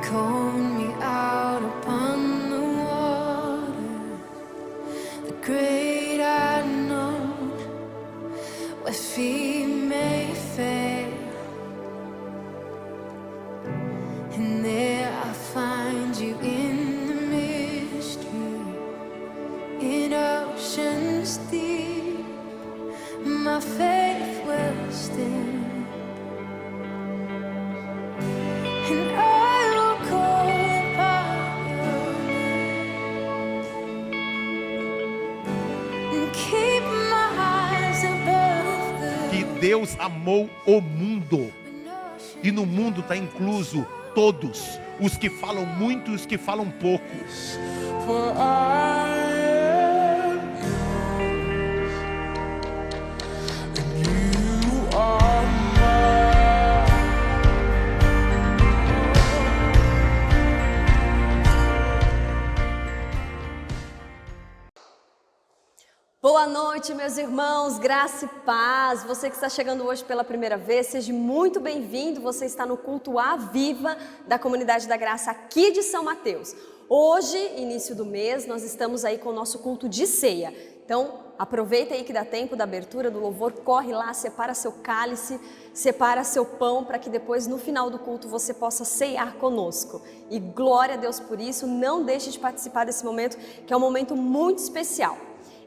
called me out upon the waters, the great unknown, where feet may fail. And there I find you in the mystery, in oceans deep, my faith will stand. And I will call upon your name and keep my eyes above the Que Deus amou o mundo, e no mundo está incluso todos, os que falam muito e os que falam pouco. For I am yours, and you are mine. Boa noite, meus irmãos, graça e paz. Você que está chegando hoje pela primeira vez, seja muito bem-vindo. Você está no culto à Viva da Comunidade da Graça aqui de São Mateus. Hoje, início do mês, nós estamos aí com o nosso culto de ceia. Então, aproveita aí que dá tempo da abertura do louvor, corre lá, separa seu cálice, separa seu pão, para que depois, no final do culto, você possa ceiar conosco. E glória a Deus por isso, não deixe de participar desse momento, que é um momento muito especial.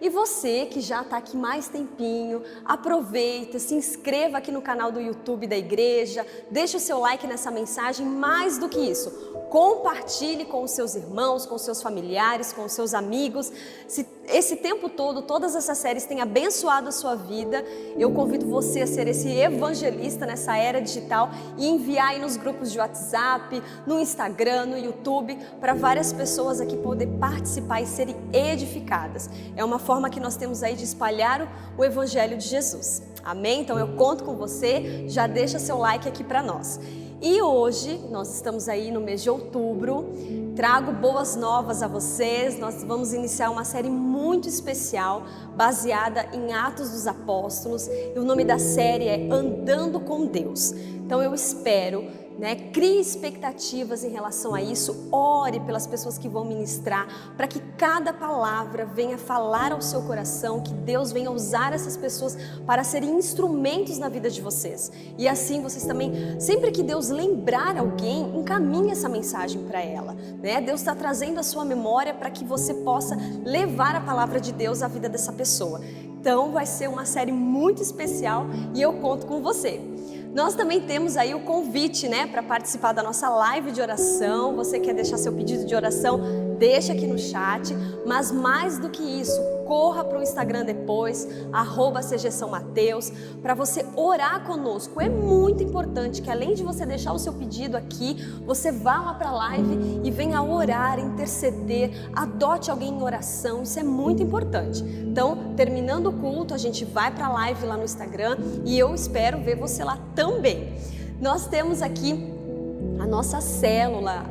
E você que já está aqui mais tempinho, aproveita, se inscreva aqui no canal do YouTube da igreja, deixa o seu like nessa mensagem, mais do que isso, compartilhe com os seus irmãos, com os seus familiares, com os seus amigos. Se esse tempo todo, todas essas séries têm abençoado a sua vida, eu convido você a ser esse evangelista nessa era digital e enviar aí nos grupos de WhatsApp, no Instagram, no YouTube, para várias pessoas aqui poder participar e serem edificadas. É uma forma que nós temos aí de espalhar o Evangelho de Jesus. Amém? Então eu conto com você, já deixa seu like aqui para nós. E hoje, nós estamos aí no mês de outubro, trago boas novas a vocês. Nós vamos iniciar uma série muito especial, baseada em Atos dos Apóstolos. E o nome da série é Andando com Deus. Então eu espero, crie expectativas em relação a isso, ore pelas pessoas que vão ministrar, para que cada palavra venha falar ao seu coração, que Deus venha usar essas pessoas para serem instrumentos na vida de vocês. E assim vocês também, sempre que Deus lembrar alguém, encaminhe essa mensagem para ela. Deus está trazendo a sua memória para que você possa levar a palavra de Deus à vida dessa pessoa. Então vai ser uma série muito especial e eu conto com você. Nós também temos aí o convite, para participar da nossa live de oração. Você quer deixar seu pedido de oração? Deixa aqui no chat. Mas mais do que isso, corra para o Instagram depois, @CGSãoMateus, para você orar conosco. É muito importante que além de você deixar o seu pedido aqui, você vá lá para a live e venha orar, interceder, adote alguém em oração. Isso é muito importante. Então, terminando o culto, a gente vai para a live lá no Instagram e eu espero ver você lá também. Nós temos aqui a nossa célula,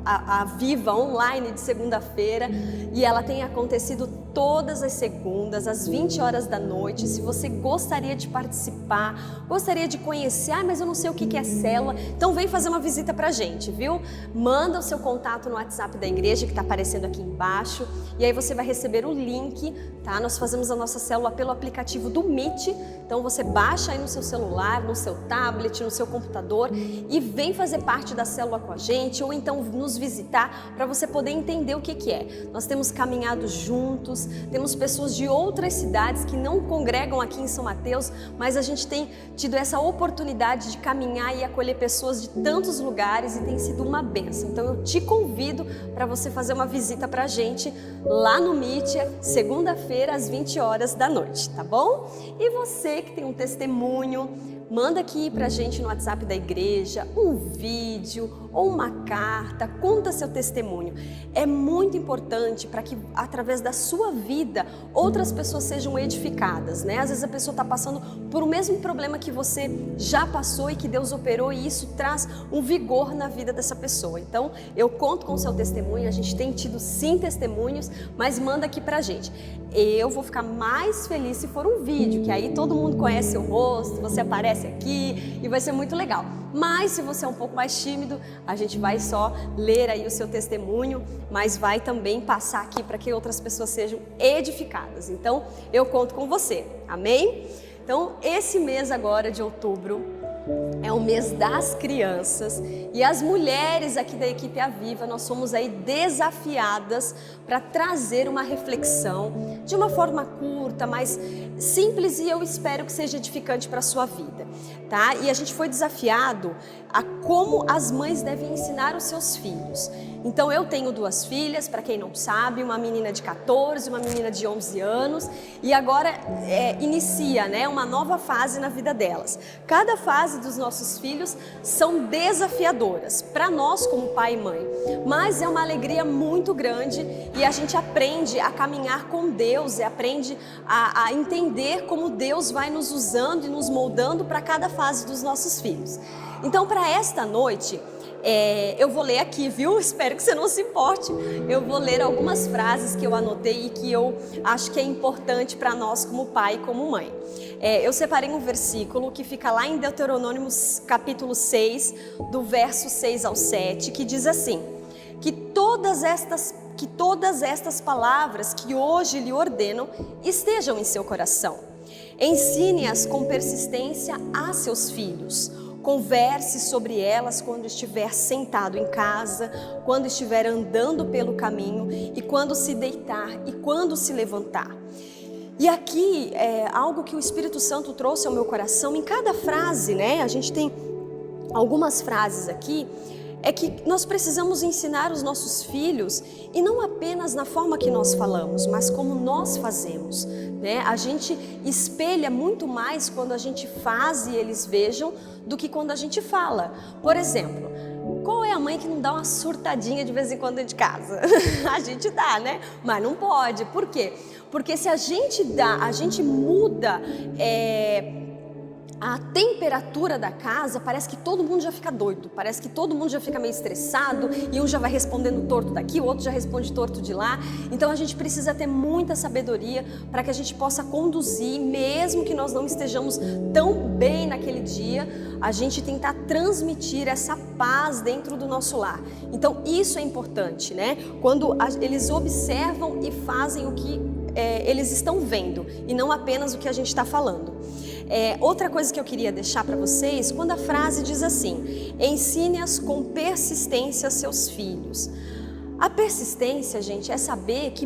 a Viva online de segunda-feira, e ela tem acontecido todas as segundas, às 20 horas da noite. Se você gostaria de participar, gostaria de conhecer, mas eu não sei o que é célula, então vem fazer uma visita pra gente, viu? Manda o seu contato no WhatsApp da igreja que está aparecendo aqui embaixo, e aí você vai receber o link, tá? Nós fazemos a nossa célula pelo aplicativo do Meet, então você baixa aí no seu celular, no seu tablet, no seu computador e vem fazer parte da célula com a gente, ou então nos visitar para você poder entender o que é. Nós temos caminhado juntos, temos pessoas de outras cidades que não congregam aqui em São Mateus, mas a gente tem tido essa oportunidade de caminhar e acolher pessoas de tantos lugares e tem sido uma bênção. Então eu te convido para você fazer uma visita para a gente lá no Meet, segunda-feira às 20 horas da noite, tá bom? E você que tem um testemunho, manda aqui pra gente no WhatsApp da igreja um vídeo ou uma carta, conta seu testemunho. É muito importante para que através da sua vida outras pessoas sejam edificadas, Às vezes a pessoa está passando por o mesmo problema que você já passou e que Deus operou, e isso traz um vigor na vida dessa pessoa. Então eu conto com o seu testemunho, a gente tem tido sim testemunhos, mas manda aqui pra gente. Eu vou ficar mais feliz se for um vídeo, que aí todo mundo conhece seu rosto, você aparece aparece aqui e vai ser muito legal. Mas se você é um pouco mais tímido, a gente vai só ler aí o seu testemunho, mas vai também passar aqui para que outras pessoas sejam edificadas. Então, eu conto com você, amém? Então, esse mês agora de outubro é o mês das crianças e as mulheres aqui da equipe Aviva, nós somos aí desafiadas para trazer uma reflexão de uma forma curta, mais simples e eu espero que seja edificante para a sua vida, tá? E a gente foi desafiado a como as mães devem ensinar os seus filhos. Então eu tenho 2 filhas, para quem não sabe, uma menina de 14, uma menina de 11 anos e agora inicia, né, uma nova fase na vida delas. Cada fase dos nossos filhos são desafiadoras para nós como pai e mãe, mas é uma alegria muito grande e a gente aprende a caminhar com Deus, aprende a entender como Deus vai nos usando e nos moldando para cada fase dos nossos filhos. Então, para esta noite, eu vou ler aqui, viu? Espero que você não se importe. Eu vou ler algumas frases que eu anotei e que eu acho que é importante para nós como pai e como mãe. Eu separei um versículo que fica lá em Deuteronômio capítulo 6, do verso 6 ao 7, que diz assim: que todas estas palavras que hoje lhe ordeno estejam em seu coração. Ensine-as com persistência a seus filhos. Converse sobre elas quando estiver sentado em casa, quando estiver andando pelo caminho e quando se deitar e quando se levantar. E aqui é algo que o Espírito Santo trouxe ao meu coração. Em cada frase, né? A gente tem algumas frases aqui. É que nós precisamos ensinar os nossos filhos e não apenas na forma que nós falamos, mas como nós fazemos, né? A gente espelha muito mais quando a gente faz e eles vejam do que quando a gente fala. Por exemplo, qual é a mãe que não dá uma surtadinha de vez em quando dentro de casa? A gente dá, né? Mas não pode. Por quê? Porque se a gente dá, a gente muda a temperatura da casa, parece que todo mundo já fica doido, parece que todo mundo já fica meio estressado e um já vai respondendo torto daqui, o outro já responde torto de lá. Então a gente precisa ter muita sabedoria para que a gente possa conduzir, mesmo que nós não estejamos tão bem naquele dia, a gente tentar transmitir essa paz dentro do nosso lar. Então isso é importante, né? Quando eles observam e fazem o que eles estão vendo e não apenas o que a gente está falando. Outra coisa que eu queria deixar para vocês, quando a frase diz assim: ensine-as com persistência seus filhos. A persistência, gente, é saber que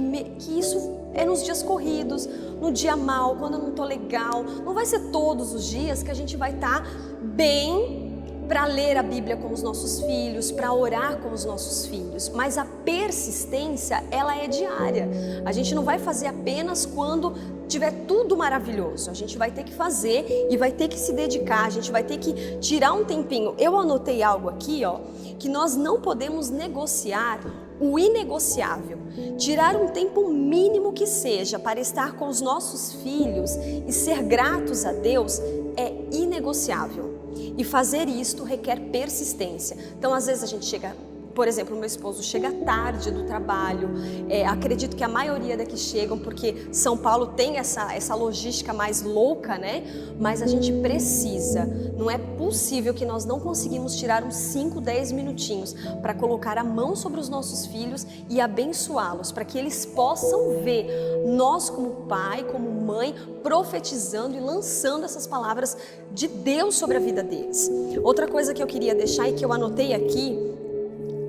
isso é nos dias corridos, no dia mal, quando eu não estou legal. Não vai ser todos os dias que a gente vai estar bem para ler a Bíblia com os nossos filhos, para orar com os nossos filhos, mas a persistência, ela é diária. A gente não vai fazer apenas quando tiver tudo maravilhoso, a gente vai ter que fazer e vai ter que se dedicar, a gente vai ter que tirar um tempinho. Eu anotei algo aqui, ó, que nós não podemos negociar o inegociável. Tirar um tempo mínimo que seja para estar com os nossos filhos e ser gratos a Deus é inegociável. E fazer isto requer persistência. Então, às vezes a gente chega, por exemplo, o meu esposo chega tarde do trabalho, acredito que a maioria daqui chegam porque São Paulo tem essa logística mais louca, né? Mas a gente precisa, não é possível que nós não conseguimos tirar uns 5, 10 minutinhos para colocar a mão sobre os nossos filhos e abençoá-los, para que eles possam ver nós como pai, como mãe, profetizando e lançando essas palavras de Deus sobre a vida deles. Outra coisa que eu queria deixar e que eu anotei aqui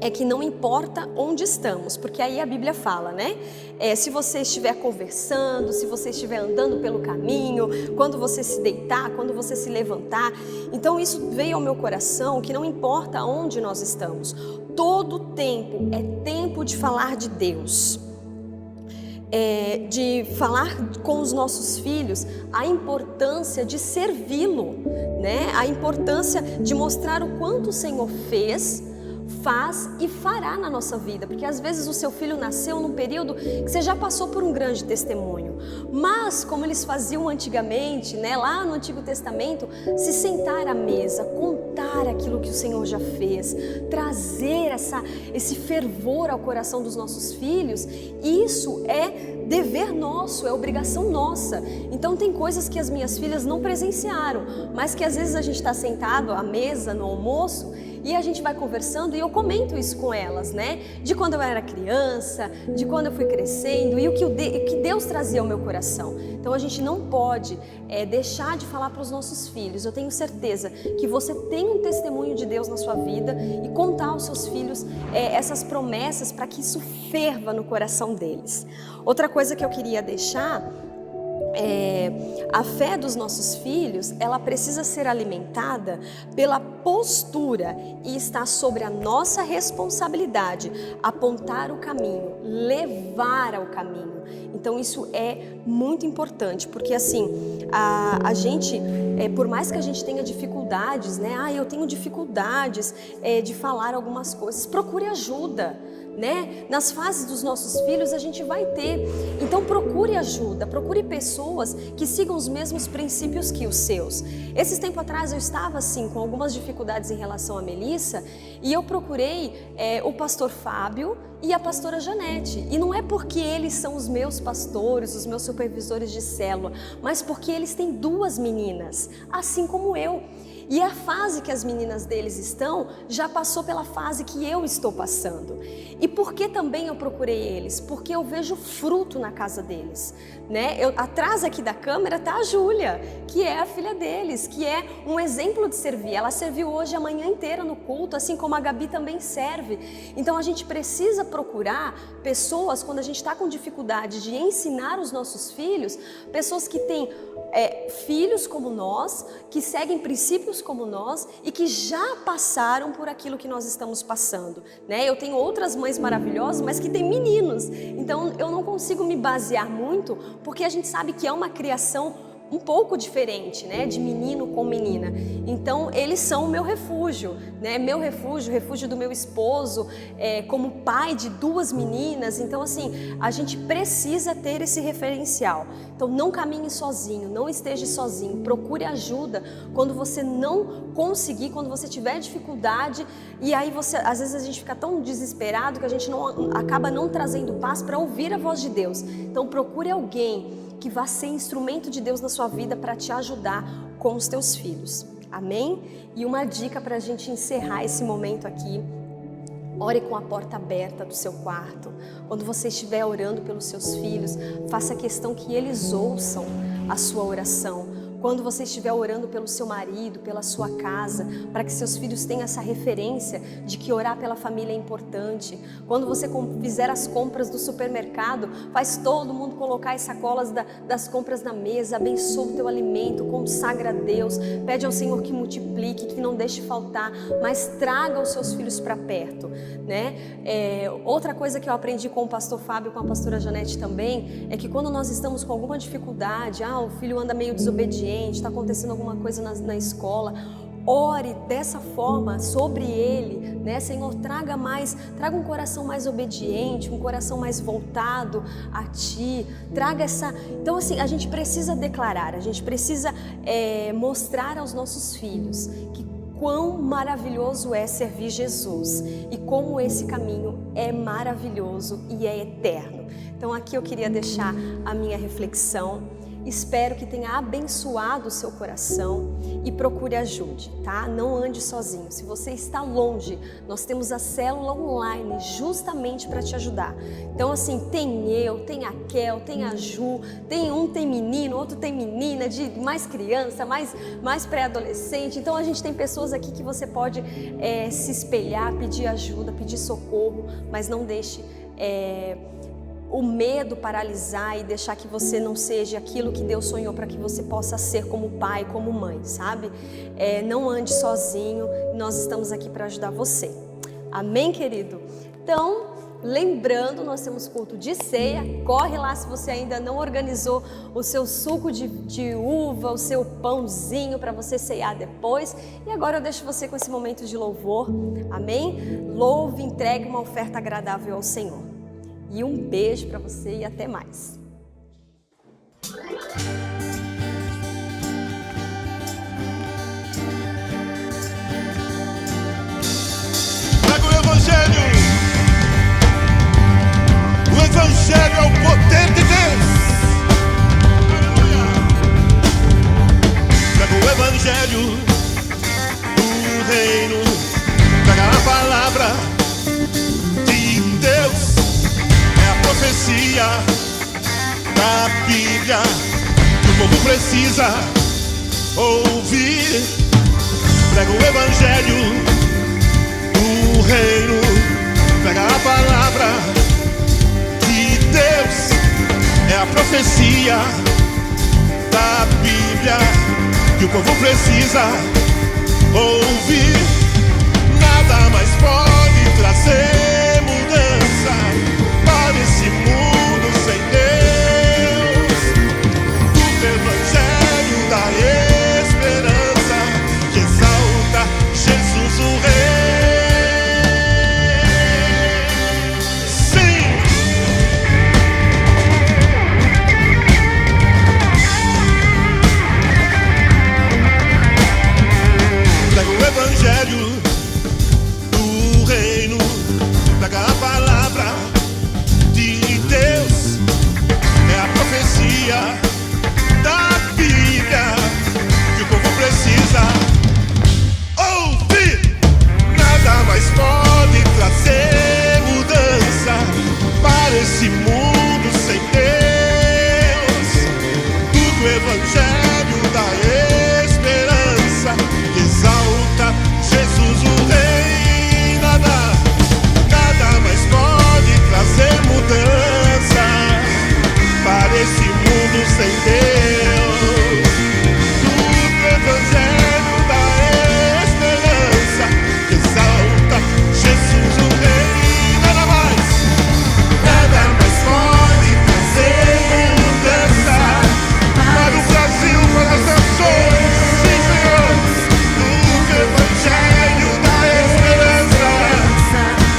é que não importa onde estamos, porque aí a Bíblia fala, né? Se você estiver conversando, se você estiver andando pelo caminho, quando você se deitar, quando você se levantar. Então isso veio ao meu coração, que não importa onde nós estamos, todo tempo é tempo de falar de Deus. De falar com os nossos filhos a importância de servi-lo, né? A importância de mostrar o quanto o Senhor fez, faz e fará na nossa vida, porque às vezes o seu filho nasceu num período que você já passou por um grande testemunho, mas como eles faziam antigamente, né, lá no Antigo Testamento, se sentar à mesa, contar aquilo que o Senhor já fez, trazer esse fervor ao coração dos nossos filhos, isso é dever nosso, é obrigação nossa. Então tem coisas que as minhas filhas não presenciaram, mas que às vezes a gente está sentado à mesa, no almoço, e a gente vai conversando e eu comento isso com elas, né? De quando eu era criança, de quando eu fui crescendo e o que Deus trazia ao meu coração. Então a gente não pode deixar de falar para os nossos filhos. Eu tenho certeza que você tem um testemunho de Deus na sua vida e contar aos seus filhos essas promessas para que isso ferva no coração deles. Outra coisa que eu queria deixar a fé dos nossos filhos, ela precisa ser alimentada pela postura e está sobre a nossa responsabilidade apontar o caminho, levar ao caminho. Então isso é muito importante, porque assim, a gente, por mais que a gente tenha dificuldades, né? Eu tenho dificuldades de falar algumas coisas, procure ajuda. Né? Nas fases dos nossos filhos a gente vai ter, então procure ajuda, procure pessoas que sigam os mesmos princípios que os seus. Esses tempos atrás eu estava assim com algumas dificuldades em relação a Melissa e eu procurei o pastor Fábio e a pastora Janete, e não é porque eles são os meus pastores, os meus supervisores de célula, mas porque eles têm 2 meninas, assim como eu. E a fase que as meninas deles estão já passou pela fase que eu estou passando. E por que também eu procurei eles? Porque eu vejo fruto na casa deles, né? Atrás aqui da câmera está a Júlia, que é a filha deles, que é um exemplo de servir. Ela serviu hoje a manhã inteira no culto, assim como a Gabi também serve. Então a gente precisa procurar pessoas, quando a gente está com dificuldade de ensinar os nossos filhos, pessoas que têm filhos como nós, que seguem princípios como nós e que já passaram por aquilo que nós estamos passando, né? Eu tenho outras mães maravilhosas, mas que têm meninos, então eu não consigo me basear muito, porque a gente sabe que é uma criação um pouco diferente, né, de menino com menina. Então eles são o meu refúgio, né, meu refúgio, refúgio do meu esposo, como pai de 2 meninas. Então assim, a gente precisa ter esse referencial. Então não caminhe sozinho, não esteja sozinho, procure ajuda quando você não conseguir, quando você tiver dificuldade, e aí às vezes a gente fica tão desesperado que a gente acaba não trazendo paz para ouvir a voz de Deus. Então procure alguém que vá ser instrumento de Deus na sua vida para te ajudar com os teus filhos. Amém? E uma dica para a gente encerrar esse momento aqui: ore com a porta aberta do seu quarto. Quando você estiver orando pelos seus filhos, faça questão que eles ouçam a sua oração. Quando você estiver orando pelo seu marido, pela sua casa, para que seus filhos tenham essa referência de que orar pela família é importante. Quando você fizer as compras do supermercado, faz todo mundo colocar as sacolas das compras na mesa, abençoa o teu alimento, consagra a Deus, pede ao Senhor que multiplique, que não deixe faltar, mas traga os seus filhos para perto, né? Outra coisa que eu aprendi com o pastor Fábio, com a pastora Janete também, é que quando nós estamos com alguma dificuldade, o filho anda meio desobediente, está acontecendo alguma coisa na escola, ore dessa forma sobre ele, né? Senhor, traga um coração mais obediente, um coração mais voltado a Ti, traga essa... Então assim, a gente precisa declarar, a gente precisa mostrar aos nossos filhos que quão maravilhoso é servir Jesus e como esse caminho é maravilhoso e é eterno. Então aqui eu queria deixar a minha reflexão. Espero que tenha abençoado o seu coração e procure ajuda, tá? Não ande sozinho. Se você está longe, nós temos a célula online justamente para te ajudar. Então assim, tem eu, tem a Kel, tem a Ju, tem menino, outro tem menina, de mais criança, mais pré-adolescente. Então a gente tem pessoas aqui que você pode se espelhar, pedir ajuda, pedir socorro, mas não deixe o medo paralisar e deixar que você não seja aquilo que Deus sonhou para que você possa ser como pai, como mãe, sabe? Não ande sozinho, nós estamos aqui para ajudar você. Amém, querido? Então, lembrando, nós temos culto de ceia. Corre lá se você ainda não organizou o seu suco de uva, o seu pãozinho para você ceiar depois. E agora eu deixo você com esse momento de louvor. Amém? Louve, entregue uma oferta agradável ao Senhor. E um beijo para você e até mais. evangelho do reino, traga a palavra de Deus, é a profecia da Bíblia que o povo precisa ouvir. Prega o evangelho do reino, prega a palavra de Deus, é a profecia da Bíblia que o povo precisa ouvir. Nada mais pode trazer mudança para esse mundo sem Deus do que o evangelho da esperança que exalta Jesus o Rei. Sim! Traga o evangelho do reino, traga a palavra de Deus, é a profecia da Bíblia que o povo precisa ouvir. Nada mais pode trazer mudança para esse mundo sem Deus do que o evangelho da esperança que exalta Jesus o Rei. Nada mais pode trazer mudança para esse mundo sem Deus do que o evangelho da esperança que exalta Jesus o Rei. Nada mais pode trazer mudança para o Brasil, para as nações, sim, Senhor, do que o evangelho da esperança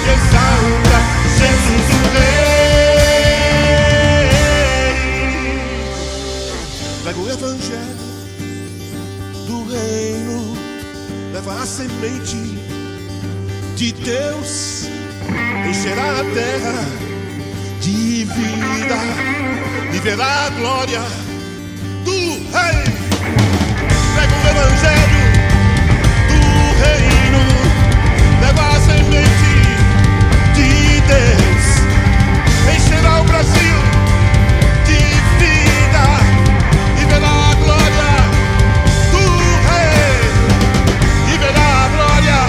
que exalta Jesus o Rei. Pega o evangelho do reino, leva a semente de Deus, encherá a terra de vida e verá a glória do Rei. Pega o evangelho do reino, leva a semente de Deus, encherá o Brasil de vida e verá a glória do Rei, e verá a glória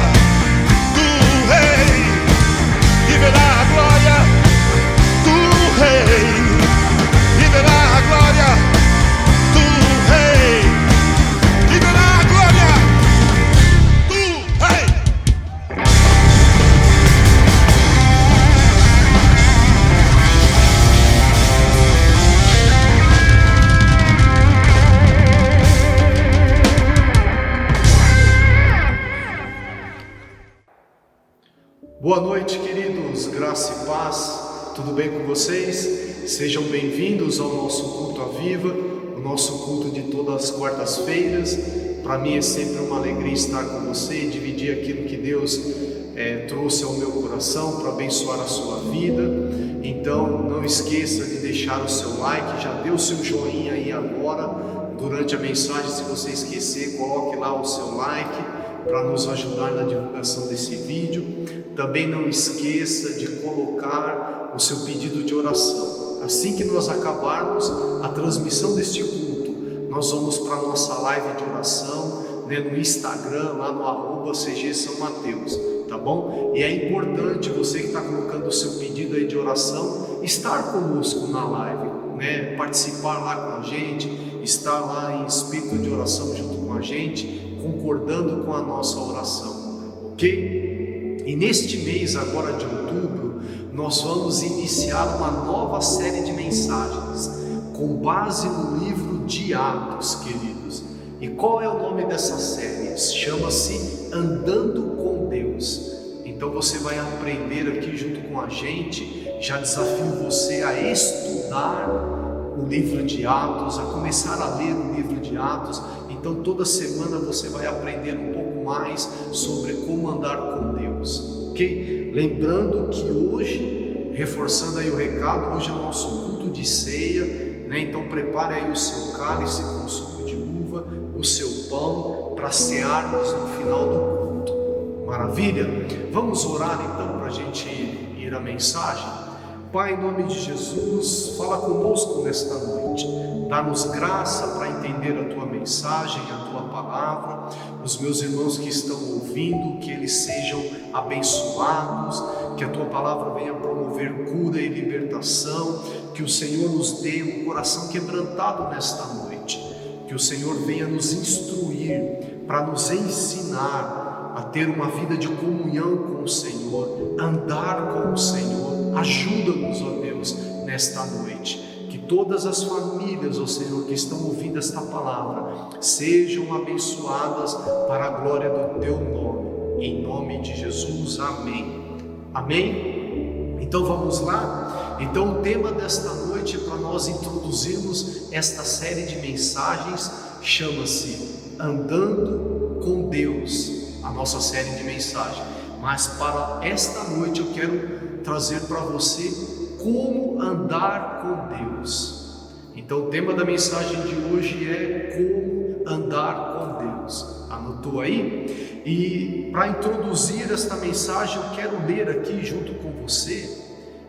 do Rei, e verá a glória do Rei, e verá a glória do Rei, e verá a glória do Rei. Boa noite, queridos, graça e paz, tudo bem com vocês? Sejam bem-vindos ao nosso culto à Viva, o nosso culto de todas as quartas-feiras. Para mim é sempre uma alegria estar com você e dividir aquilo que Deus trouxe ao meu coração para abençoar a sua vida. Então não esqueça de deixar o seu like, já dê o seu joinha aí agora, durante a mensagem. Se você esquecer, coloque lá o seu like para nos ajudar na divulgação desse vídeo. Também não esqueça de colocar o seu pedido de oração. Assim que nós acabarmos a transmissão deste culto, nós vamos para a nossa live de oração, né, no Instagram, lá no @CG São Mateus, tá bom? E é importante você que está colocando o seu pedido aí de oração, estar conosco na live, né? Participar lá com a gente, estar lá em espírito de oração junto com a gente, concordando com a nossa oração, ok? E neste mês agora de outubro, nós vamos iniciar uma nova série de mensagens, com base no livro de Atos, queridos. E qual é o nome dessa série? Chama-se Andando com Deus. Então você vai aprender aqui junto com a gente. Já desafio você a estudar o livro de Atos, a começar a ler o livro de Atos. Então toda semana você vai aprender um pouco mais sobre como andar com Deus, ok? Lembrando que hoje, reforçando aí o recado, hoje é o nosso culto de ceia, né? Então prepare aí o seu cálice com suco de uva, o seu pão, para cearmos no final do culto. Maravilha? Vamos orar então para a gente ir à mensagem? Pai, em nome de Jesus, fala conosco nesta noite. Dá-nos graça para entender a Tua mensagem, a Tua palavra. Os meus irmãos que estão ouvindo, que eles sejam abençoados, que a Tua palavra venha promover cura e libertação, que o Senhor nos dê um coração quebrantado nesta noite, que o Senhor venha nos instruir, para nos ensinar a ter uma vida de comunhão com o Senhor, andar com o Senhor. Ajuda-nos, ó Deus, nesta noite, que todas as famílias, ó Senhor, que estão ouvindo esta palavra, sejam abençoadas para a glória do Teu nome, em nome de Jesus, amém. Amém? Então vamos lá? Então o tema desta noite, para nós introduzirmos esta série de mensagens, chama-se Andando com Deus, a nossa série de mensagens. Mas para esta noite eu quero trazer para você como andar com Deus. Então o tema da mensagem de hoje é como andar com Deus. Anotou aí? E para introduzir esta mensagem eu quero ler aqui junto com você,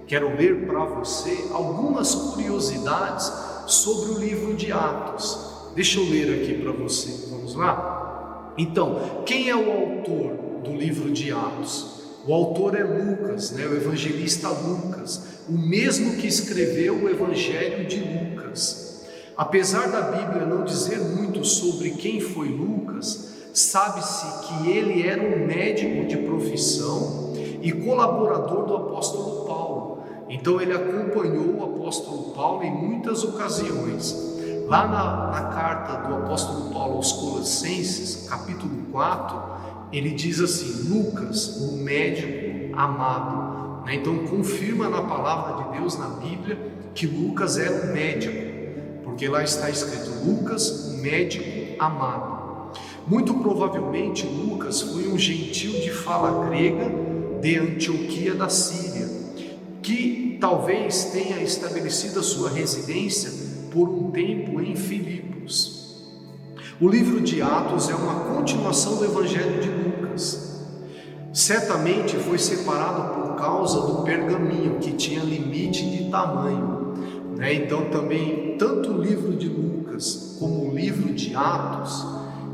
quero ler para você algumas curiosidades sobre o livro de Atos. Deixa eu ler aqui para você, vamos lá? Então, quem é o autor do livro de Atos? O autor é Lucas, o evangelista Lucas, o mesmo que escreveu o Evangelho de Lucas. Apesar da Bíblia não dizer muito sobre quem foi Lucas, sabe-se que ele era um médico de profissão e colaborador do apóstolo Paulo. Então ele acompanhou o apóstolo Paulo em muitas ocasiões. Lá na carta do apóstolo Paulo aos Colossenses, capítulo 4, ele diz assim: Lucas, um médico amado. Então confirma na palavra de Deus, na Bíblia, que Lucas era um médico, porque lá está escrito Lucas, um médico amado. Muito provavelmente Lucas foi um gentil de fala grega de Antioquia da Síria, que talvez tenha estabelecido a sua residência por um tempo em Filipos. O livro de Atos é uma continuação do Evangelho de Lucas. Certamente foi separado por causa do pergaminho, que tinha limite de tamanho. Então também, tanto o livro de Lucas como o livro de Atos,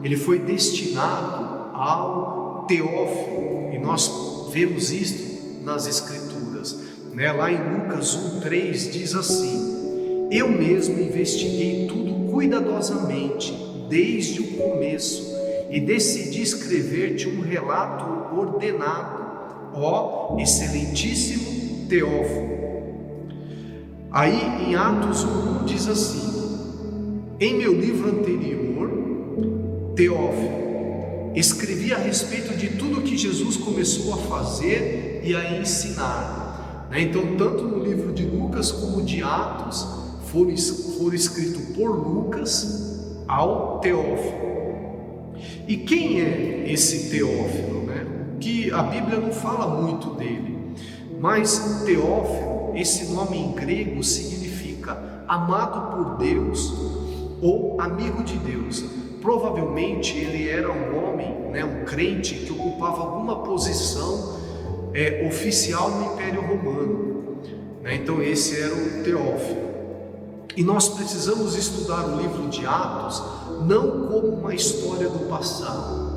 ele foi destinado ao Teófilo, e nós vemos isto nas Escrituras. Lá em Lucas 1,3 diz assim: eu mesmo investiguei tudo cuidadosamente, desde o começo, e decidi escrever-te um relato ordenado, ó excelentíssimo Teófilo. Aí em Atos 1 diz assim: em meu livro anterior, Teófilo, escrevi a respeito de tudo que Jesus começou a fazer e a ensinar. Então tanto no livro de Lucas como de Atos foram escritos por Lucas ao Teófilo. E quem é esse Teófilo? Que a Bíblia não fala muito dele, mas Teófilo, esse nome em grego significa amado por Deus ou amigo de Deus. Provavelmente ele era um homem, um crente que ocupava alguma posição oficial no Império Romano. Então esse era o Teófilo. E nós precisamos estudar o livro de Atos não como uma história do passado,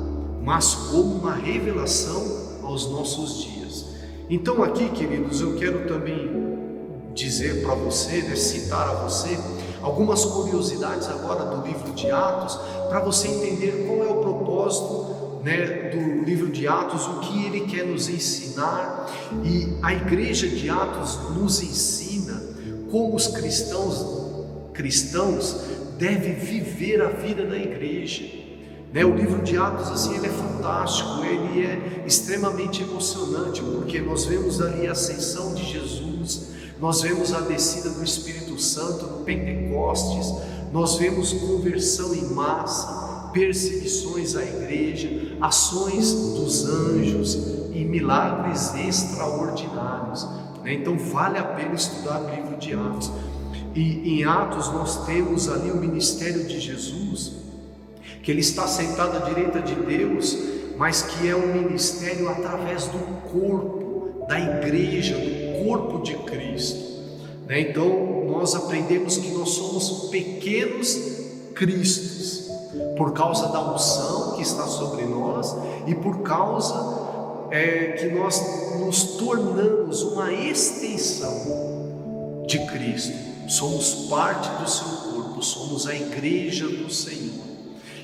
mas como uma revelação aos nossos dias. Então aqui, queridos, eu quero também dizer para você, citar a você algumas curiosidades agora do livro de Atos, para você entender qual é o propósito do livro de Atos, o que ele quer nos ensinar. E a igreja de Atos nos ensina como os cristãos devem viver a vida da igreja. O livro de Atos, assim, ele é fantástico, ele é extremamente emocionante, porque nós vemos ali a ascensão de Jesus, nós vemos a descida do Espírito Santo no Pentecostes, nós vemos conversão em massa, perseguições à igreja, ações dos anjos e milagres extraordinários. Então vale a pena estudar o livro de Atos. E em Atos nós temos ali o ministério de Jesus, que Ele está sentado à direita de Deus, mas que é um ministério através do corpo, da igreja, do corpo de Cristo. Então nós aprendemos que nós somos pequenos Cristos, por causa da unção que está sobre nós e por causa que nós nos tornamos uma extensão de Cristo. Somos parte do seu corpo, somos a igreja do Senhor.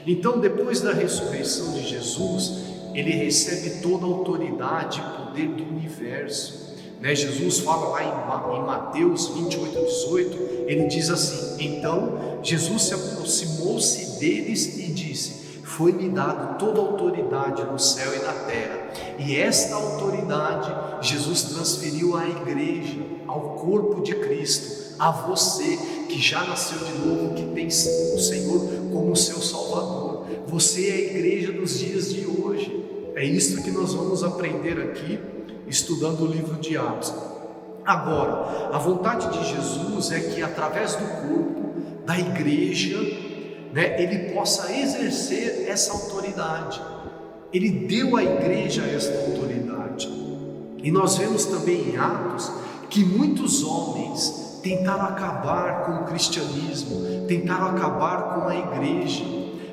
Então, depois da ressurreição de Jesus, ele recebe toda a autoridade e poder do universo. Jesus fala lá em Mateus 28:18, ele diz assim: então Jesus se aproximou-se deles e disse: foi-me dado toda a autoridade no céu e na terra. E esta autoridade Jesus transferiu à igreja, ao corpo de Cristo, a você que já nasceu de novo, que tem o Senhor como seu Salvador. Você é a igreja dos dias de hoje. É isso que nós vamos aprender aqui, estudando o livro de Atos. Agora, a vontade de Jesus é que através do corpo, da igreja, ele possa exercer essa autoridade. Ele deu à igreja esta autoridade. E nós vemos também em Atos que muitos homens tentaram acabar com o cristianismo, tentaram acabar com a igreja.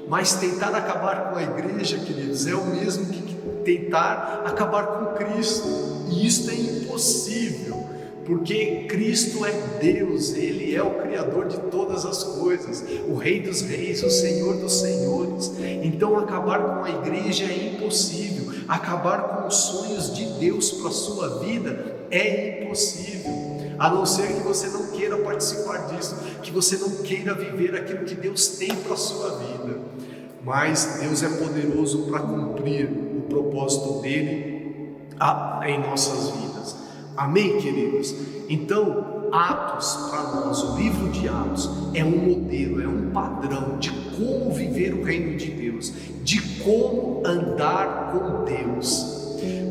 Mas tentar acabar com a igreja, queridos, é o mesmo que tentar acabar com Cristo. E isso é impossível, porque Cristo é Deus, Ele é o Criador de todas as coisas, o Rei dos Reis, o Senhor dos Senhores. Então acabar com a igreja é impossível, acabar com os sonhos de Deus para a sua vida é impossível, a não ser que você não queira participar disso, que você não queira viver aquilo que Deus tem para a sua vida. Mas Deus é poderoso para cumprir o propósito dele em nossas vidas. Amém, queridos? Então, Atos, para nós, o livro de Atos, é um modelo, é um padrão de como viver o reino de Deus, de como andar com Deus.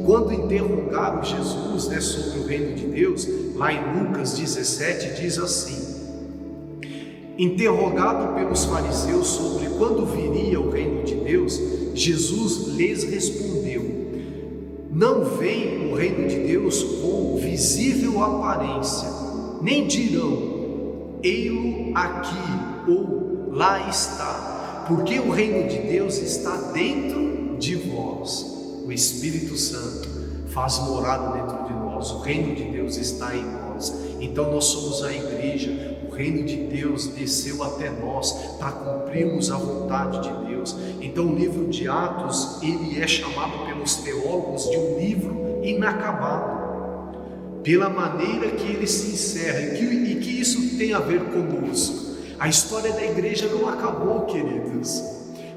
Quando interrogaram Jesus sobre o reino de Deus, lá em Lucas 17, diz assim: interrogado pelos fariseus sobre quando viria o reino de Deus, Jesus lhes respondeu: não vem o reino de Deus com visível aparência, nem dirão, ei-lo aqui ou lá está, porque o reino de Deus está dentro de vós. O Espírito Santo faz morada dentro de nós, o reino de Deus está em nós. Então nós somos a igreja, o reino de Deus desceu até nós para cumprirmos a vontade de Deus. Então o livro de Atos, ele é chamado pelos teólogos de um livro inacabado, pela maneira que ele se encerra, e que isso tem a ver conosco. A história da igreja não acabou, queridos.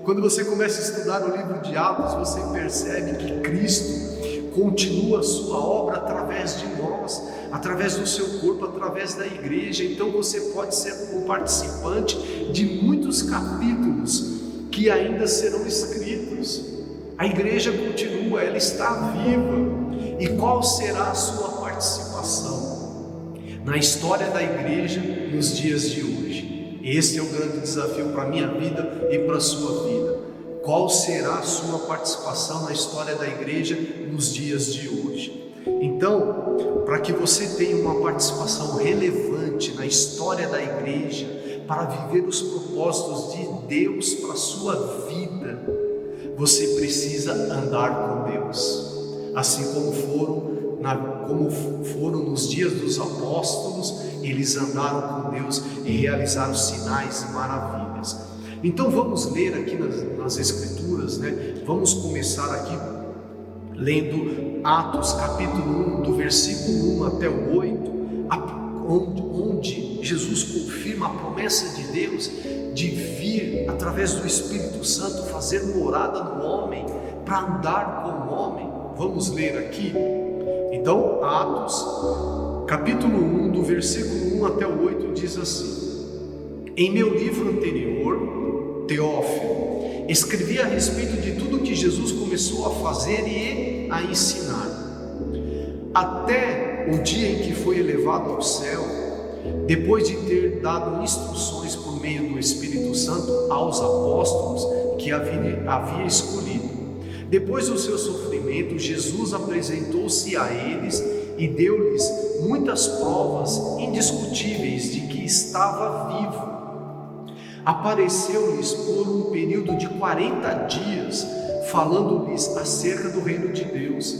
Quando você começa a estudar o livro de Atos, você percebe que Cristo continua a sua obra através de nós, através do seu corpo, através da igreja. Então você pode ser um participante de muitos capítulos que ainda serão escritos. A igreja continua, ela está viva. E qual será a sua participação na história da igreja nos dias de hoje? Este é o grande desafio para a minha vida e para a sua vida. Qual será a sua participação na história da igreja nos dias de hoje? Então, para que você tenha uma participação relevante na história da igreja, para viver os propósitos de Deus para a sua vida, você precisa andar com Deus, assim como foram nos dias dos apóstolos. Eles andaram com Deus e realizaram sinais e maravilhas. Então vamos ler aqui nas Escrituras, Vamos começar aqui lendo Atos capítulo 1, do versículo 1 até o 8, onde Jesus confirma a promessa de Deus de vir através do Espírito Santo fazer morada no homem, para andar com o homem. Vamos ler aqui então Atos capítulo 1, do versículo 1 até o 8, diz assim: em meu livro anterior, Teófilo, escrevi a respeito de tudo que Jesus começou a fazer e a ensinar, até o dia em que foi elevado ao céu, depois de ter dado instruções por meio do Espírito Santo aos apóstolos que havia escolhido. Depois do seu sofrimento, Jesus apresentou-se a eles e deu-lhes muitas provas indiscutíveis de que estava vivo. Apareceu-lhes por um período de 40 dias, falando-lhes acerca do reino de Deus.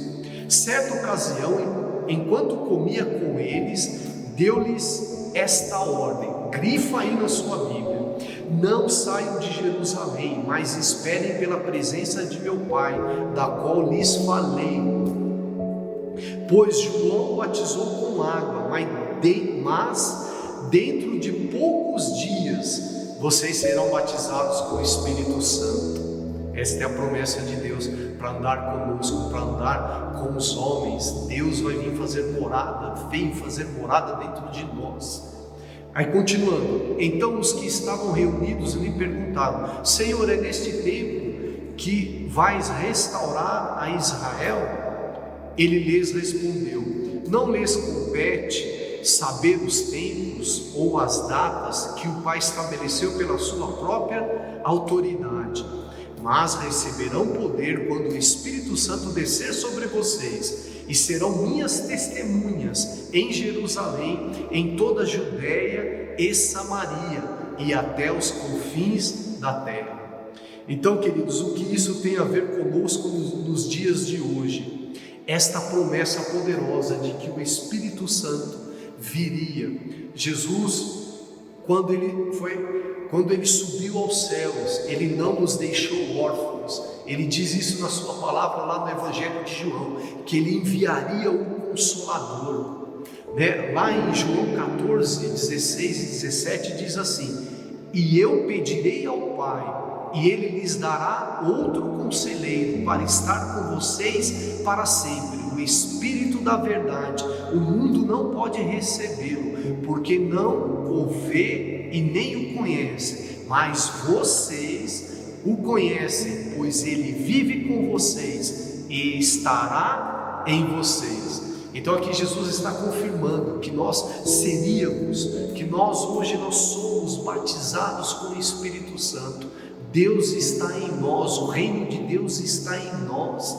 Certa ocasião, enquanto comia com eles, deu-lhes esta ordem, grifa aí na sua Bíblia: não saiam de Jerusalém, mas esperem pela presença de meu Pai, da qual lhes falei. Pois João batizou com água, mas dentro de poucos dias vocês serão batizados com o Espírito Santo. Esta é a promessa de Deus para andar conosco, para andar com os homens. Deus vai vir fazer morada, vem fazer morada dentro de nós. Aí continuando, então os que estavam reunidos lhe perguntaram: Senhor, é neste tempo que vais restaurar a Israel? Ele lhes respondeu: não lhes compete saber os tempos ou as datas que o Pai estabeleceu pela sua própria autoridade, mas receberão poder quando o Espírito Santo descer sobre vocês, e serão minhas testemunhas em Jerusalém, em toda a Judéia e Samaria e até os confins da terra. Então, queridos, o que isso tem a ver conosco nos dias de hoje? Esta promessa poderosa de que o Espírito Santo viria. Jesus, quando ele subiu aos céus, ele não nos deixou órfãos. Ele diz isso na sua palavra lá no Evangelho de João, que ele enviaria o Consolador. Lá em João 14, 16 e 17 diz assim: e eu pedirei ao Pai, e ele lhes dará outro conselheiro para estar com vocês para sempre, o Espírito da verdade. O mundo não pode recebê-lo, porque não o vê e nem o conhece, mas vocês o conhecem, pois ele vive com vocês e estará em vocês. Então aqui Jesus está confirmando que nós hoje nós somos batizados com o Espírito Santo. Deus está em nós, o reino de Deus está em nós.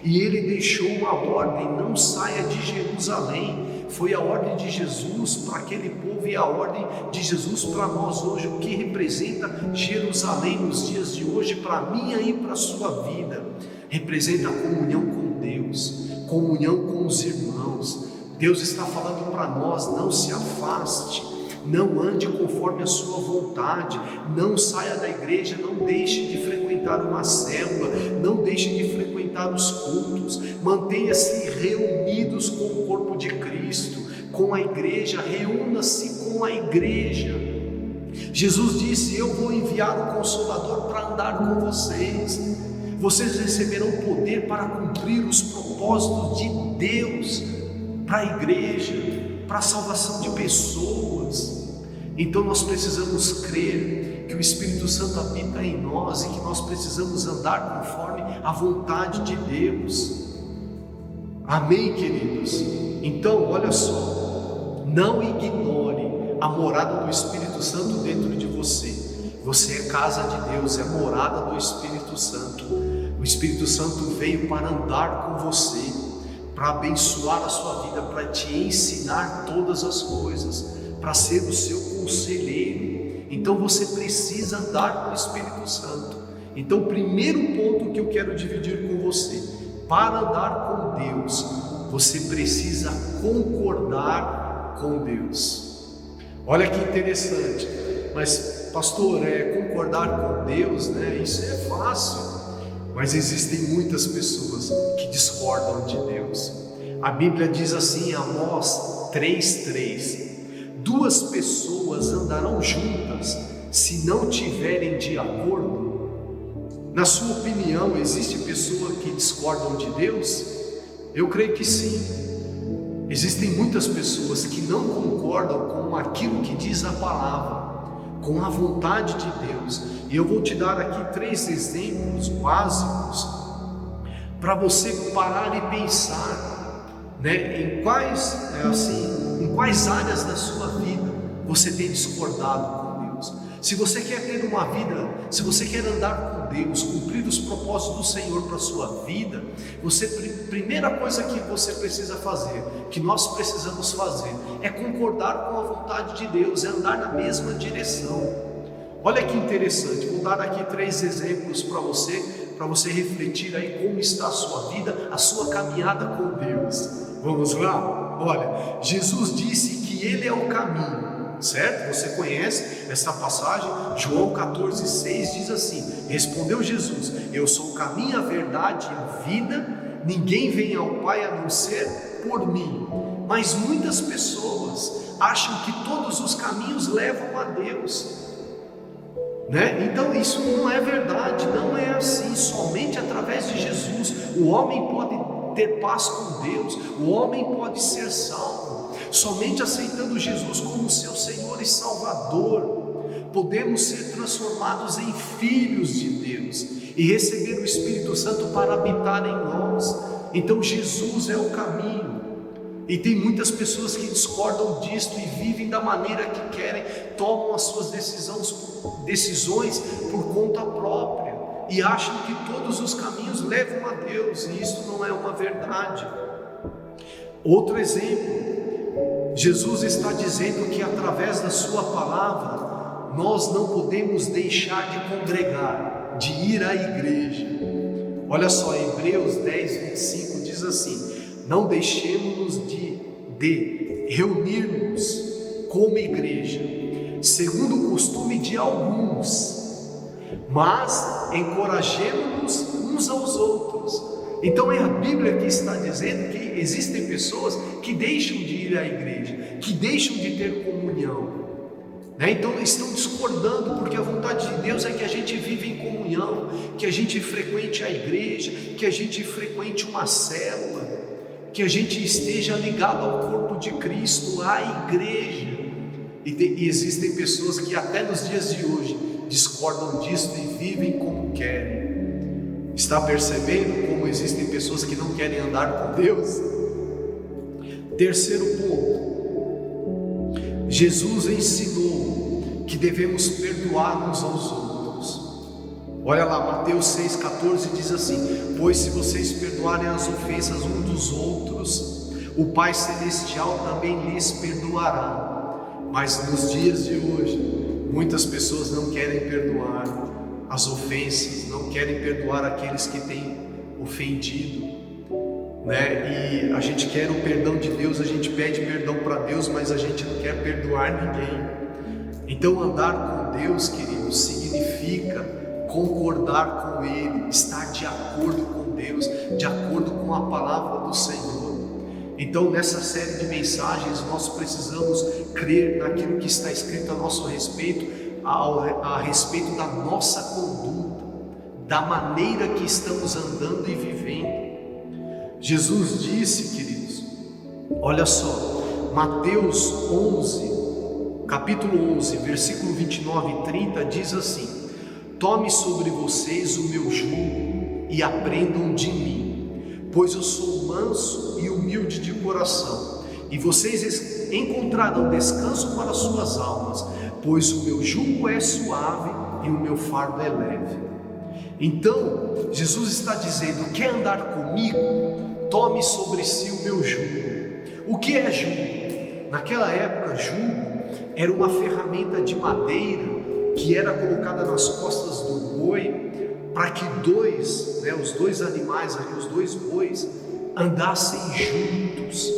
E ele deixou uma ordem: não saia de Jerusalém. Foi a ordem de Jesus para aquele povo e a ordem de Jesus para nós hoje. O que representa Jerusalém nos dias de hoje para mim e para a sua vida? Representa a comunhão com Deus, comunhão com os irmãos. Deus está falando para nós: não se afaste, não ande conforme a sua vontade, não saia da igreja, não deixe de frequentar uma célula, não deixe de frequentar os cultos, mantenha-se reunidos com o corpo de Cristo, com a igreja, reúna-se com a igreja. Jesus disse: eu vou enviar o Consolador para andar com vocês. Vocês receberão poder para cumprir os propósitos de Deus para a igreja, para a salvação de pessoas. Então nós precisamos crer que o Espírito Santo habita em nós e que nós precisamos andar conforme a vontade de Deus. Amém, queridos? Então, olha só, não ignore a morada do Espírito Santo dentro de você. Você é casa de Deus, é morada do Espírito Santo. O Espírito Santo veio para andar com você, para abençoar a sua vida, para te ensinar todas as coisas, para ser o seu conselheiro. Então você precisa andar com o Espírito Santo. Então, o primeiro ponto que eu quero dividir com você: para andar com Deus, você precisa concordar com Deus. Olha que interessante. Mas pastor, concordar com Deus, isso é fácil. Mas existem muitas pessoas que discordam de Deus. A Bíblia diz assim, Amós 3:3: duas pessoas andarão juntas se não tiverem de acordo. Na sua opinião, existe pessoas que discordam de Deus? Eu creio que sim. Existem muitas pessoas que não concordam com aquilo que diz a palavra, com a vontade de Deus. E eu vou te dar aqui 3 exemplos básicos para você parar e pensar, em quais áreas da sua vida você tem discordado com Deus. Se você quer ter uma vida, se você quer andar com Deus, cumprir os propósitos do Senhor para a sua vida, primeira coisa que você precisa fazer, que nós precisamos fazer, é concordar com a vontade de Deus, é andar na mesma direção. Olha que interessante, vou dar aqui 3 exemplos para você refletir aí como está a sua vida, a sua caminhada com Deus. Vamos lá? Olha, Jesus disse que Ele é o caminho. Certo? Você conhece essa passagem? João 14,6 diz assim: respondeu Jesus: eu sou o caminho, a verdade e a vida, ninguém vem ao Pai a não ser por mim. Mas muitas pessoas acham que todos os caminhos levam a Deus, né? Então isso não é verdade, não é assim. Somente através de Jesus o homem pode ter paz com Deus, o homem pode ser salvo. Somente aceitando Jesus como seu Senhor e Salvador, podemos ser transformados em filhos de Deus e receber o Espírito Santo para habitar em nós. Então Jesus é o caminho. E tem muitas pessoas que discordam disto e vivem da maneira que querem, tomam as suas decisões por conta própria e acham que todos os caminhos levam a Deus, e isso não é uma verdade. Outro exemplo, Jesus está dizendo que através da sua palavra nós não podemos deixar de congregar, de ir à igreja. Olha só, Hebreus 10:25 diz assim: não deixemos de reunir-nos como igreja, segundo o costume de alguns, mas encorajemo-nos uns aos outros. Então é a Bíblia que está dizendo que existem pessoas que deixam de ir à igreja, que deixam de ter comunhão, né? Então estão discordando, porque a vontade de Deus é que a gente viva em comunhão, que a gente frequente a igreja, que a gente frequente uma célula, que a gente esteja ligado ao corpo de Cristo, à igreja. E existem pessoas que até nos dias de hoje discordam disso e vivem como querem. Está percebendo como existem pessoas que não querem andar com Deus? Terceiro ponto, Jesus ensinou que devemos perdoar uns aos outros. Olha lá, Mateus 6,14 diz assim: pois se vocês perdoarem as ofensas uns dos outros, o Pai Celestial também lhes perdoará. Mas nos dias de hoje, muitas pessoas não querem perdoar as ofensas, não querem perdoar aqueles que têm ofendido, né? E a gente quer o perdão de Deus, a gente pede perdão para Deus, mas a gente não quer perdoar ninguém. Então andar com Deus, queridos, significa concordar com Ele, estar de acordo com Deus, de acordo com a palavra do Senhor. Então nessa série de mensagens nós precisamos crer naquilo que está escrito a nosso respeito, a respeito da nossa conduta, da maneira que estamos andando e vivendo. Jesus disse, queridos, olha só, Mateus 11, capítulo 11, versículo 29 e 30 diz assim: tome sobre vocês o meu jugo e aprendam de mim, pois eu sou manso e humilde de coração, e vocês encontrarão descanso para suas almas, pois o meu jugo é suave e o meu fardo é leve. Então, Jesus está dizendo: quer andar comigo? Tome sobre si o meu jugo. O que é jugo? Naquela época, jugo era uma ferramenta de madeira que era colocada nas costas do boi, para que os dois animais ali, os dois bois, andassem juntos,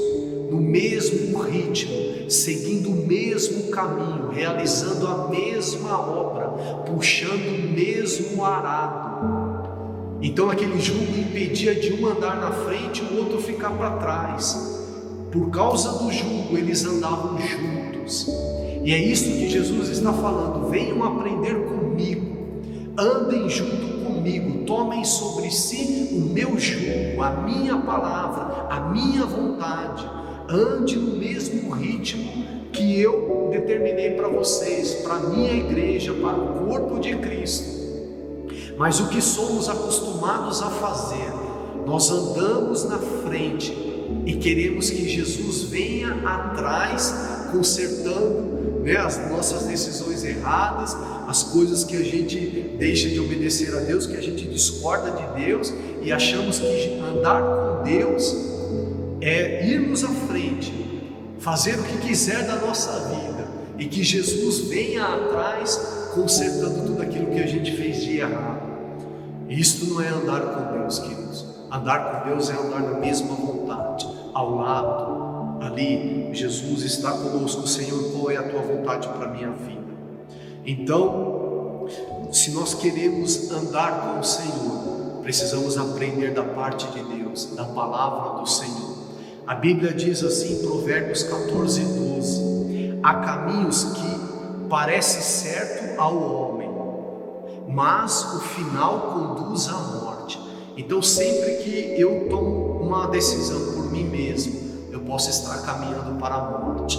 no mesmo ritmo, seguindo o mesmo caminho, realizando a mesma obra, puxando o mesmo arado. Então aquele jugo impedia de um andar na frente e o outro ficar para trás. Por causa do jugo eles andavam juntos. E é isso que Jesus está falando: venham aprender comigo, andem junto comigo, tomem sobre si o meu jugo, a minha palavra, a minha vontade. Ande no mesmo ritmo que eu determinei para vocês, para a minha igreja, para o corpo de Cristo. Mas o que somos acostumados a fazer? Nós andamos na frente e queremos que Jesus venha atrás, consertando né, as nossas decisões erradas, as coisas que a gente deixa de obedecer a Deus, que a gente discorda de Deus e achamos que andar com Deus é irmos à frente, fazer o que quiser da nossa vida e que Jesus venha atrás consertando tudo aquilo que a gente fez de errado. Isto não é andar com Deus, queridos. Andar com Deus é andar na mesma vontade, ao lado, ali, Jesus está conosco. Senhor, qual é a tua vontade para a minha vida? Então, se nós queremos andar com o Senhor, precisamos aprender da parte de Deus, da palavra do Senhor. A Bíblia diz assim em Provérbios 14:12: há caminhos que parecem certo ao homem, mas o final conduz à morte. Então, sempre que eu tomo uma decisão por mim mesmo, eu posso estar caminhando para a morte,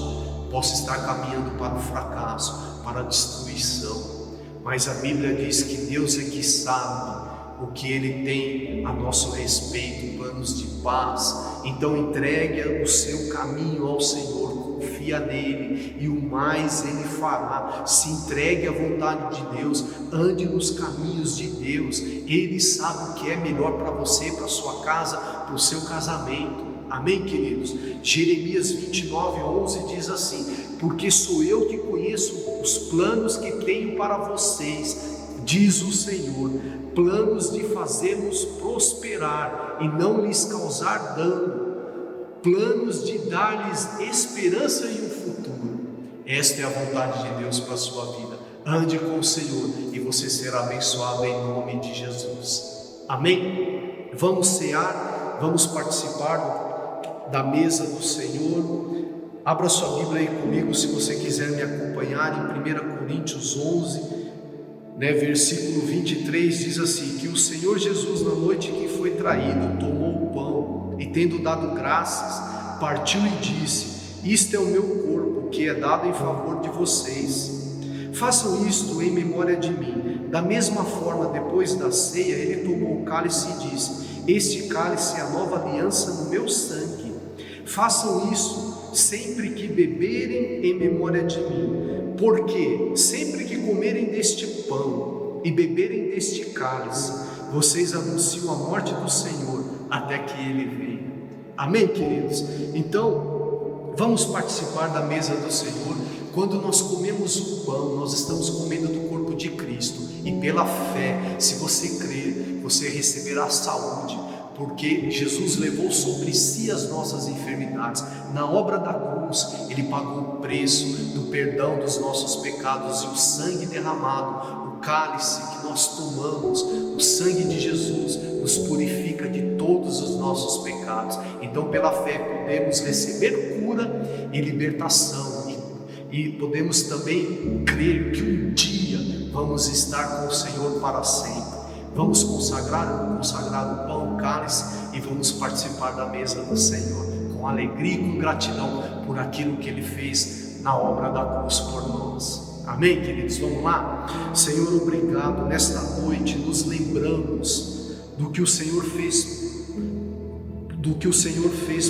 posso estar caminhando para o fracasso, para a destruição. Mas a Bíblia diz que Deus é que sabe o que Ele tem a nosso respeito, planos de paz. Então entregue o seu caminho ao Senhor, confia nele e o mais Ele fará. Se entregue à vontade de Deus, ande nos caminhos de Deus. Ele sabe o que é melhor para você, para a sua casa, para o seu casamento. Amém, queridos? Jeremias 29:11 diz assim: porque sou eu que conheço os planos que tenho para vocês, diz o Senhor, planos de fazê-los prosperar e não lhes causar dano, planos de dar-lhes esperança e um futuro. Esta é a vontade de Deus para a sua vida. Ande com o Senhor e você será abençoado em nome de Jesus. Amém? Vamos cear, vamos participar da mesa do Senhor. Abra sua Bíblia aí comigo, se você quiser me acompanhar, em 1 Coríntios 11, versículo 23, diz assim: que o Senhor Jesus, na noite que foi traído, tomou o pão e, tendo dado graças, partiu e disse: isto é o meu corpo, que é dado em favor de vocês. Façam isto em memória de mim. Da mesma forma, depois da ceia, ele tomou o cálice e disse: este cálice é a nova aliança no meu sangue. Façam isso sempre que beberem em memória de mim, porque sempre que comerem deste pão e beberem deste cálice, vocês anunciam a morte do Senhor até que Ele venha. Amém, queridos? Então, vamos participar da mesa do Senhor. Quando nós comemos o pão, nós estamos comendo do corpo de Cristo, e pela fé, se você crer, você receberá saúde, porque Jesus levou sobre si as nossas enfermidades. Na obra da cruz, Ele pagou o preço do perdão dos nossos pecados, e o sangue derramado, o cálice que nós tomamos, o sangue de Jesus nos purifica de todos os nossos pecados. Então, pela fé, podemos receber cura e libertação, e podemos também crer que um dia vamos estar com o Senhor para sempre. Vamos consagrar o pão, o cálice, e vamos participar da mesa do Senhor com alegria e com gratidão por aquilo que Ele fez na obra da cruz por nós. Amém, queridos? Vamos lá? Senhor, obrigado. Nesta noite nos lembramos do que o Senhor fez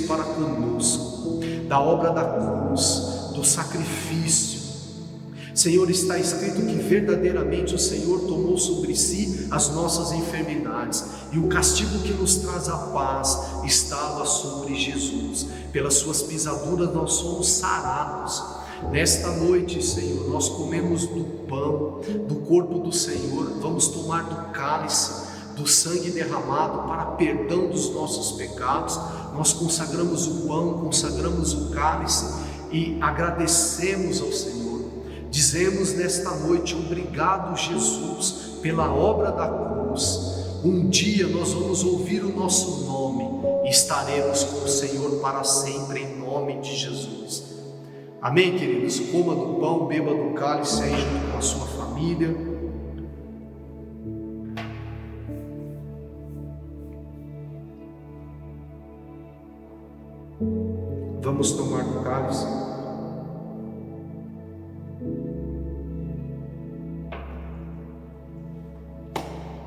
para conosco, da obra da cruz, do sacrifício. Senhor, está escrito que verdadeiramente o Senhor tomou sobre si as nossas enfermidades, e o castigo que nos traz a paz estava sobre Jesus. Pelas suas pisaduras nós somos sarados. Nesta noite, Senhor, nós comemos do pão, do corpo do Senhor, vamos tomar do cálice, do sangue derramado para perdão dos nossos pecados. Nós consagramos o pão, consagramos o cálice e agradecemos ao Senhor. Dizemos nesta noite: obrigado, Jesus, pela obra da cruz. Um dia nós vamos ouvir o nosso nome e estaremos com o Senhor para sempre, em nome de Jesus. Amém, queridos? Coma do pão, beba do cálice aí junto com a sua família. Vamos tomar do cálice.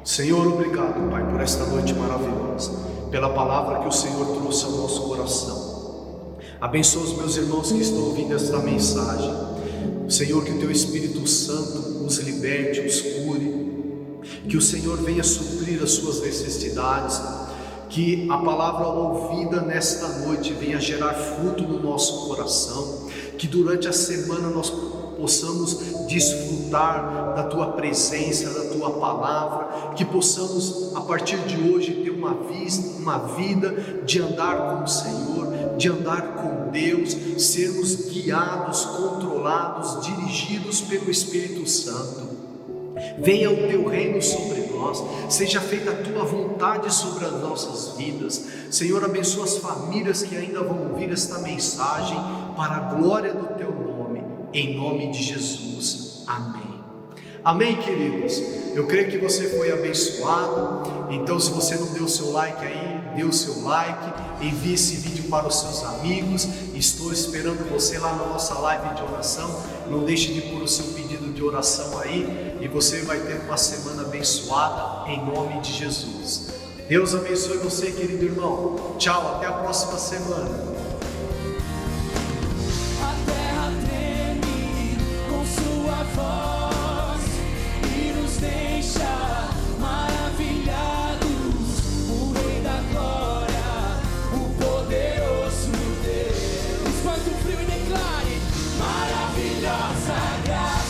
Senhor, obrigado, Pai, por esta noite maravilhosa, pela palavra que o Senhor trouxe ao nosso coração. Abençoa os meus irmãos que estão ouvindo esta mensagem. Senhor, que o Teu Espírito Santo os liberte, os cure, que o Senhor venha suprir as suas necessidades, que a palavra ouvida nesta noite venha gerar fruto no nosso coração, que durante a semana nós possamos desfrutar da Tua presença, da Tua palavra, que possamos a partir de hoje ter uma vida de andar com o Senhor, de andar com Deus, sermos guiados, controlados, dirigidos pelo Espírito Santo. Venha o Teu reino sobre nós, seja feita a Tua vontade sobre as nossas vidas. Senhor, abençoa as famílias que ainda vão ouvir esta mensagem para a glória do Teu nome, em nome de Jesus. Amém. Amém, queridos? Eu creio que você foi abençoado. Então, se você não deu o seu like aí, dê o seu like, envie esse vídeo para os seus amigos. Estou esperando você lá na nossa live de oração. Não deixe de pôr o seu pedido de oração aí, e você vai ter uma semana abençoada em nome de Jesus. Deus abençoe você, querido irmão. Tchau, até a próxima semana. A terra treme com sua voz e nos deixa maravilhados. O Rei da Glória, o poderoso Deus. Quanto frio e declare maravilhosa graça.